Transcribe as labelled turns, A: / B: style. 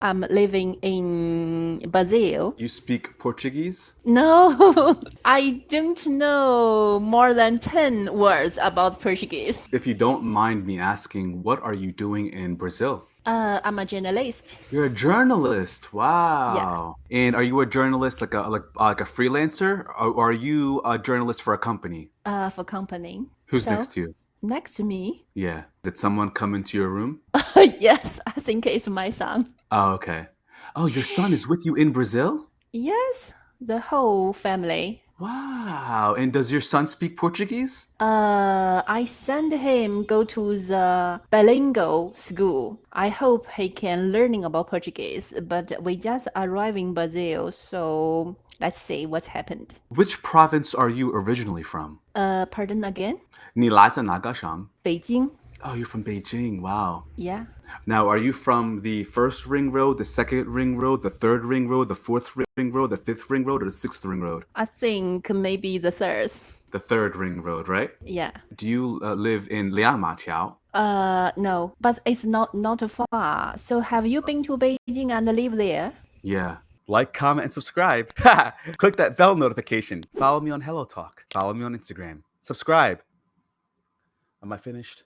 A: I'm living in Brazil.
B: You speak Portuguese?
A: No, I don't know more than 10 words about Portuguese.
B: If you don't mind me asking, what are you doing in Brazil?
A: I'm a journalist.
B: You're a journalist.
A: Yeah,
B: Wow. And are you a journalist like a freelancer, or are you a journalist for a company?
A: for company.
B: Who's next
A: So,
B: to you?
A: next to me,
B: Yeah. Did someone come into your room?
A: yes, I think it's my son.
B: Oh, okay. Oh, your son is with you in Brazil?
A: Yes, the whole family.
B: Wow. And does your son speak Portuguese?
A: I sent him go to the bilingual school. I hope he can learning about Portuguese, but we just arrived in Brazil, so let's see what's happened.
B: Which province are you originally from?
A: Pardon again?
B: 你来自哪个省?
A: 北京?
B: Oh, you're from Beijing. Wow.
A: Yeah.
B: Now, are you from the first ring road, the second ring road, the third ring road, the fourth ring road, the fifth ring road, or the sixth ring road?
A: I think maybe the third.
B: The third ring road, right?
A: Yeah.
B: Do you live in Liangmatiao?
A: No, but it's not far. So have you been to Beijing and live there?
B: Yeah. Like, comment, and subscribe. Click that bell notification. Follow me on HelloTalk. Follow me on Instagram. Subscribe. Am I finished?